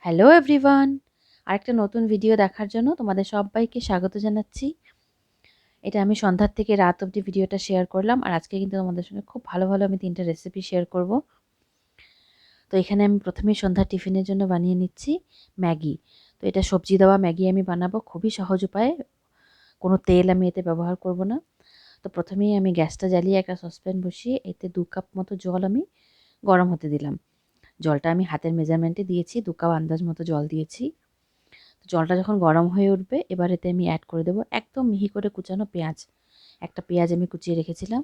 Hello everyone, আরেকটা নতুন video দেখার জন্য তোমাদের সবাইকে স্বাগত জানাচ্ছি। এটা আমি সন্ধ্যার থেকে রাত অবধি ভিডিওটা শেয়ার করলাম, আর আজকে কিন্তু তোমাদের সঙ্গে খুব ভালো ভালো আমি 3টা রেসিপি শেয়ার করব। তো এখানে আমি প্রথমেই সন্ধ্যার টিফিনের জন্য বানিয়ে নিচ্ছি ম্যাগি। তো এটা সবজি দেওয়া ম্যাগি আমি বানাবো, খুবই সহজ উপায়ে, কোনো তেল আমি এতে ব্যবহার করব না। তো প্রথমেই আমি গ্যাসটা জ্বালিয়ে একটা সসপ্যান বসিয়ে এতে 2 কাপ মতো জল আমি গরম হতে দিলাম। জলটা আমি হাতের মেজারমেন্টে দিয়েছি, 2 কাপ আন্দাজ মতো জল দিয়েছি। জলটা যখন গরম হয়ে উঠবে এবার এতে আমি অ্যাড করে দেবো একদম মিহি করে কুচানো পেঁয়াজ। একটা পেঁয়াজ আমি কুচিয়ে রেখেছিলাম।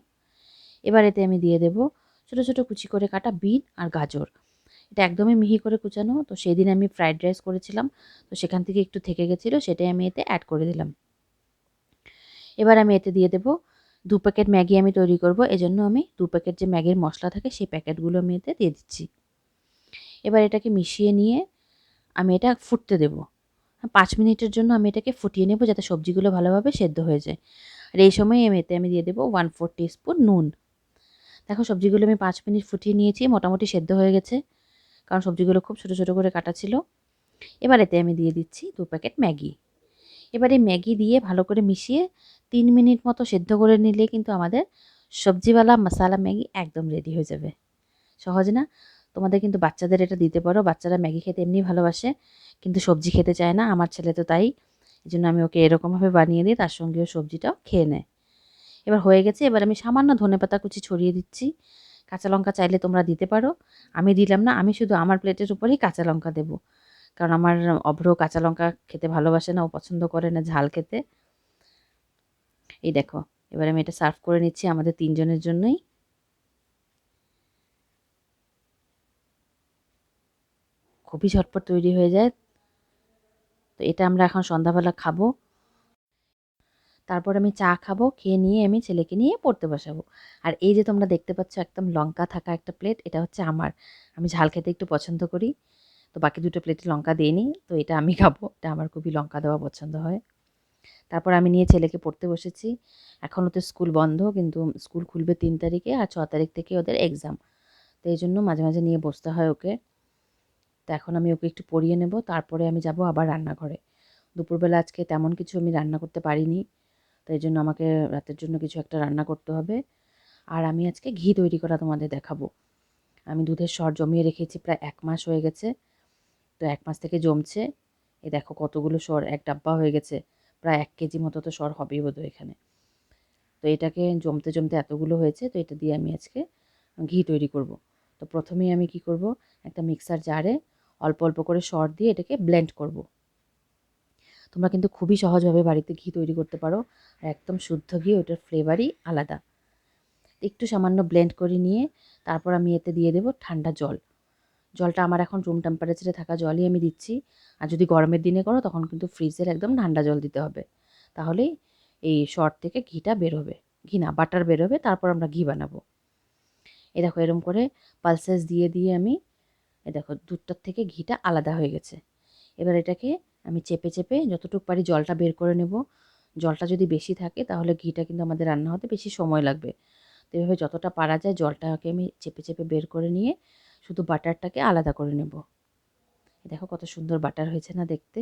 এবার এতে আমি দিয়ে দেবো ছোটো ছোটো কুচি করে কাটা বিট আর গাজর। এটা একদমই মিহি করে কুচানো, তো সেই দিন আমি ফ্রাইড রাইস করেছিলাম, তো সেখান থেকে একটু থেকে গেছিলো, সেটাই আমি এতে অ্যাড করে দিলাম। এবার আমি এতে দিয়ে দেবো 2 প্যাকেট ম্যাগি আমি তৈরি করব, এজন্য আমি 2 প্যাকেট যে ম্যাগির মশলা থাকে সেই প্যাকেটগুলো আমি এতে দিয়ে দিচ্ছি। এবার এটাকে মিশিয়ে নিয়ে আমি এটা ফুটতে দেবো। 5 মিনিটের জন্য আমি এটাকে ফুটিয়ে নেব, যাতে সবজিগুলো ভালোভাবে সেদ্ধ হয়ে যায়। আর এই সময় এতে আমি দিয়ে দেবো 1/4 টিস্পুন নুন। দেখো সবজিগুলো আমি 5 মিনিট ফুটিয়ে নিয়েছি, মোটামুটি সেদ্ধ হয়ে গেছে, কারণ সবজিগুলো খুব ছোটো ছোটো করে কাটা ছিল। এবার এতে আমি দিয়ে দিচ্ছি 2 প্যাকেট ম্যাগি। এবার এই ম্যাগি দিয়ে ভালো করে মিশিয়ে 3 মিনিট মতো সেদ্ধ করে নিলে কিন্তু আমাদের সবজিওয়ালা মশালা ম্যাগি একদম রেডি হয়ে যাবে। সহজ না? তোমাদের কিন্তু বাচ্চাদের এটা দিতে পারো, বাচ্চারা ম্যাগি খেতে এমনি ভালোবাসে, কিন্তু সবজি খেতে চায় না। আমার ছেলে তো তাই, এই জন্য আমি ওকে এরকমভাবে বানিয়ে দিই, তার সঙ্গেও সবজিটাও খেয়ে নেয়। এবার হয়ে গেছে, এবার আমি সামান্য ধনেপাতা কুচি ছড়িয়ে দিচ্ছি। কাঁচা লঙ্কা চাইলে তোমরা দিতে পারো, আমি দিলাম না। আমি শুধু আমার প্লেটের উপরেই কাঁচা লঙ্কা দেবো, কারণ আমার অভ্র কাঁচা লঙ্কা খেতে ভালোবাসে না, ও পছন্দ করে না ঝাল খেতে। এই দেখো, এবার আমি এটা সার্ভ করে নিচ্ছি আমাদের 3 জনের জন্যই। খুবই ঝটপট তৈরি হয়ে যায়। তো এটা আমরা এখন সন্ধ্যাবেলা খাবো, তারপর আমি চা খাবো, খেয়ে নিয়ে আমি ছেলেকে নিয়ে পড়তে বসাবো। আর এই যে তোমরা দেখতে পাচ্ছ একদম লঙ্কা থাকা একটা প্লেট, এটা হচ্ছে আমার। আমি ঝাল খেতে একটু পছন্দ করি, তো বাকি 2টো প্লেটে লঙ্কা দিইনি, তো এটা আমি খাবো। এটা আমার খুবই লঙ্কা দেওয়া পছন্দ হয়। তারপর আমি নিয়ে ছেলেকে পড়তে বসেছি। এখন ওদের স্কুল বন্ধ, কিন্তু স্কুল খুলবে 3 তারিখে, আর 6 তারিখ থেকে ওদের এক্সাম। তো এই জন্য মাঝে মাঝে নিয়ে বসতে হয় ওকে। তো এখন আমি ওকে একটু পড়িয়ে নেব, তারপরে আমি যাব আবার রান্নাঘরে। দুপুরবেলা আজকে তেমন কিছু আমি রান্না করতে পারিনি, তাই জন্য আমাকে রাতের জন্য কিছু একটা রান্না করতে হবে। আর আমি আজকে ঘি তৈরি করা তোমাদের দেখাবো। আমি দুধের সর জমিয়ে রেখেছি, প্রায় 1 মাস হয়ে গেছে। তো 1 মাস থেকে জমছে। এই দেখো কতগুলো সর, 1 ডাব্বা হয়ে গেছে। প্রায় 1 কেজি মতো তো সর হবেই বোধহয় এখানে। তো এটাকে জমতে জমতে এতগুলো হয়েছে, তো এটা দিয়ে আমি আজকে ঘি তৈরি করব। তো প্রথমেই আমি কি করব, একটা মিক্সার জারে অল্প অল্প করে সর দিয়ে এটাকে ব্লেন্ড করব। তোমরা কিন্তু খুবই সহজভাবে বাড়িতে ঘি তৈরি করতে পারো, আর একদম শুদ্ধ ঘি, ওটার ফ্লেভারই আলাদা। একটু সামান্য ব্লেন্ড করে নিয়ে তারপর আমি এতে দিয়ে দেবো ঠান্ডা জল। জলটা আমার এখন রুম টেম্পারেচারে থাকা জলই আমি দিচ্ছি। আর যদি গরমের দিনে করো তখন কিন্তু ফ্রিজের একদম ঠান্ডা জল দিতে হবে, তাহলেই এই সর থেকে ঘিটা বের হবে। ঘি না, বাটার বের হবে, তারপর আমরা ঘি বানাবো। এই দেখো এরকম করে পালসেস দিয়ে দিয়ে আমি, এই দেখো দুধটার থেকে ঘিটা আলাদা হয়ে গেছে। এবার এটাকে আমি চেপে চেপে যতটুকু পারি জলটা বের করে নেব। জলটা যদি বেশি থাকে তাহলে ঘিটা কিন্তু আমাদের রান্না হতে বেশি সময় লাগবে। তো এভাবে যতটা পারা যায় জলটাকে আমি চেপে চেপে বের করে নিয়ে শুধু বাটারটাকে আলাদা করে নেব। দেখো কত সুন্দর বাটার হয়েছে না দেখতে।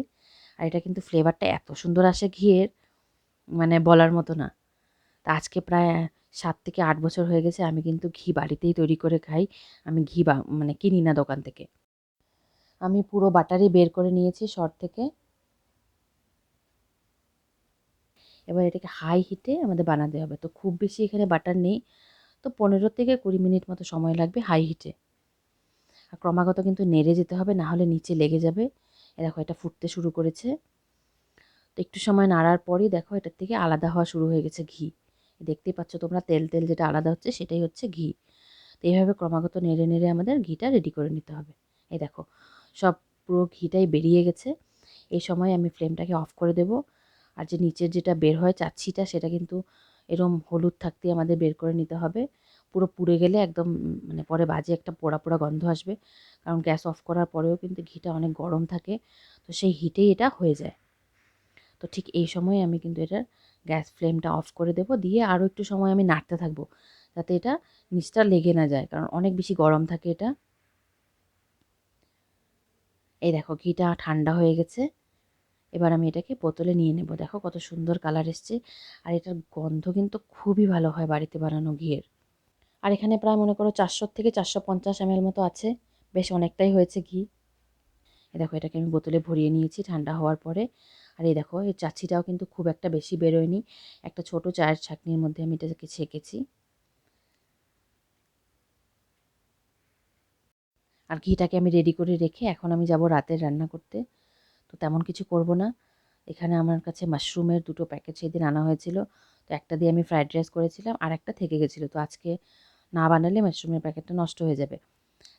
আর এটা কিন্তু ফ্লেভারটা এত সুন্দর আসে ঘিয়ের, মানে বলার মতো না। তা আজকে প্রায় 7 থেকে 8 বছর হয়ে গেছে আমি কিন্তু ঘি বাড়িতেই তৈরি করে খাই। আমি ঘি মানে কিনি না দোকান থেকে। আমি পুরো বাটারই বের করে নিয়েছি সর থেকে। এবার এটাকে হাই হিটে আমাদের বানাতে হবে। তো খুব বেশি এখানে বাটার নেই, তো 15 থেকে 20 মিনিট মতো সময় লাগবে হাই হিটে। আর ক্রমাগত কিন্তু নেড়ে যেতে হবে, না হলে নিচে লেগে যাবে। দেখো এটা ফুটতে শুরু করেছে। তো একটু সময় নাড়ার পরই দেখো এটার থেকে আলাদা হওয়া শুরু হয়ে গেছে ঘি। দেখতেই পাচ্ছ তোমরা, তেল তেল যেটা আলাদা হচ্ছে সেটাই হচ্ছে ঘি। তো এইভাবে ক্রমাগত নেড়ে নেড়ে আমাদের ঘিটা রেডি করে নিতে হবে। এই দেখো সব পুরো ঘিটাই বেরিয়ে গেছে। এই সময় আমি ফ্লেমটাকে অফ করে দেব। আর যে নিচের যেটা বের হয় চাচ্ছিটা, সেটা কিন্তু এরম হলুদ থাকতে আমাদের বের করে নিতে হবে। পুরো পুড়ে গেলে একদম মানে পরে বাজে একটা পোড়া পোড়া গন্ধ আসবে, কারণ গ্যাস অফ করার পরেও কিন্তু ঘিটা অনেক গরম থাকে, তো সেই হিটেই এটা হয়ে যায়। তো ঠিক এই সময় আমি কিন্তু এটার গ্যাস ফ্লেমটা অফ করে দেব, দিয়ে আরও একটু সময় আমি নাড়তে থাকবো, যাতে এটা নিচটা লেগে না যায়, কারণ অনেক বেশি গরম থাকে এটা। এই দেখো ঘিটা ঠান্ডা হয়ে গেছে। এবার আমি এটাকে বোতলে নিয়ে নেব। দেখো কত সুন্দর কালার এসছে, আর এটার গন্ধ কিন্তু খুবই ভালো হয় বাড়িতে বানানো ঘিয়ের। আর এখানে প্রায় মনে করো 400 থেকে 450 ml মতো আছে, বেশ অনেকটাই হয়েছে ঘি। এই দেখো এটাকে আমি বোতলে ভরিয়ে নিয়েছি ঠান্ডা হওয়ার পরে। আর এই দেখো এই চাচ্ছিটাও কিন্তু খুব একটা বেশি বেরোয়নি, একটা ছোট চায়ের ছাঁকনির মধ্যে আমি এটাকে ছেঁকেছি। আর ঘিটাকে আমি রেডি করে রেখে এখন আমি যাব রাতের রান্না করতে। তো তেমন কিছু করব না। এখানে আমার কাছে মাশরুমের 2টো প্যাকেট সেদিন আনা হয়েছিল। তো একটা দিয়ে আমি ফ্রাইড রাইস করেছিলাম, আর একটা থেকে গেছিলো। তো আজকে না বানালে মাশরুমের প্যাকেটটা নষ্ট হয়ে যাবে।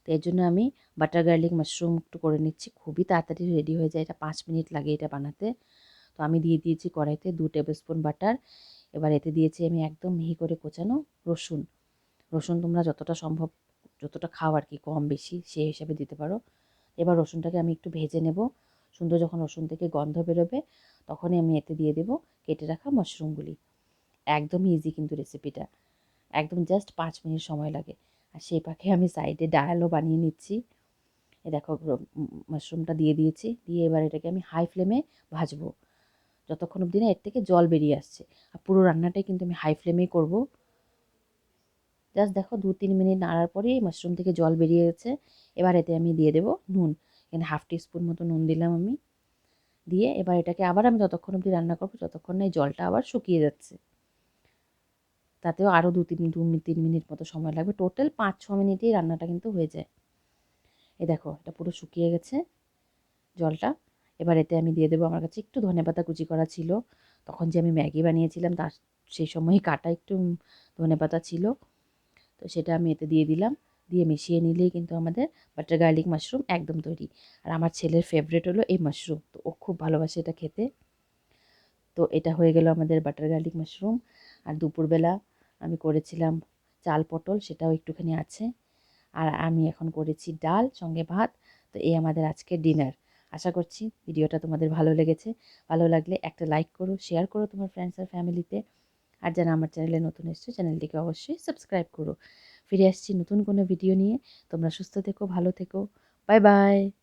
তো এর জন্য আমি বাটার গার্লিক মাশরুম একটু করে নিচ্ছি, খুবই তাড়াতাড়ি রেডি হয়ে যায়, এটা 5 মিনিট লাগে এটা বানাতে। তো আমি দিয়ে দিয়েছি কড়াইতে 2 টেবিল স্পুন বাটার। এবার এতে দিয়েছি আমি একদম মিহি করে কোচানো রসুন। রসুন তোমরা যতটা সম্ভব, যতটা খাও আর কি, কম বেশি সেই হিসাবে দিতে পারো। এবার রসুনটাকে আমি একটু ভেজে নেব। সুন্দর যখন রসুন থেকে গন্ধ বেরোবে তখনই আমি এতে দিয়ে দেব কেটে রাখা মাশরুমগুলি। একদমই ইজি কিন্তু রেসিপিটা, একদম জাস্ট 5 মিনিট সময় লাগে। আর সেই পাখে আমি সাইডে ডালও বানিয়ে নিচ্ছি। এ দেখো মাশরুমটা দিয়ে দিয়েছি, দিয়ে এবার এটাকে আমি হাই ফ্লেমে ভাজবো যতক্ষণ অবধি না এর থেকে জল বেরিয়ে আসছে। আর পুরো রান্নাটাই কিন্তু আমি হাই ফ্লেমেই করব। জাস্ট দেখো 2-3 মিনিট নাড়ার পরেই মাশরুম থেকে জল বেরিয়ে গেছে। এবার এতে আমি দিয়ে দেবো নুন। এখানে হাফ টিস্পুন মতো নুন দিলাম আমি। দিয়ে এবার এটাকে আবার আমি ততক্ষণ অবধি রান্না করবো যতক্ষণ না এই জলটা আবার শুকিয়ে যাচ্ছে। তাতেও আরও 2-3 মিনিট মতো সময় লাগবে, টোটাল 5-6 মিনিটেই রান্নাটা কিন্তু হয়ে যায়। এই দেখো এটা পুরো শুকিয়ে গেছে জলটা। এবার এতে আমি দিয়ে দেবো, আমার কাছে একটু ধনেপাতা কুচি করা ছিল, তখন যে আমি ম্যাগি বানিয়েছিলাম তার সেই সময় কাটা একটু ধনেপাতা ছিল। তো সেটা আমি এতে দিয়ে দিলাম। দিয়ে মিশিয়ে নিলেই কিন্তু আমাদের বাটার গার্লিক মাশরুম একদম তৈরি। আর আমার ছেলের ফেভারিট হলো এই মাশরুম, তো ও খুব ভালোবাসে এটা খেতে। তো এটা হয়ে গেল আমাদের বাটার গার্লিক মাশরুম। আর দুপুরবেলা আমি করেছিলাম চাল পটল, সেটাও একটুখানি আছে। আর আমি এখন করেছি ডাল সঙ্গে ভাত। তো এই আমাদের আজকের ডিনার। আশা করছি ভিডিওটা তোমাদের ভালো লেগেছে। ভালো লাগলে একটা লাইক করো, শেয়ার করো তোমার ফ্রেন্ডস আর ফ্যামিলিতে। আর যারা আমার চ্যানেলে নতুন এসছো চ্যানেলটিকে অবশ্যই সাবস্ক্রাইব করো। ফিরে আসছি নতুন কোনো ভিডিও নিয়ে। তোমরা সুস্থ থেকো, ভালো থেকো। Bye bye.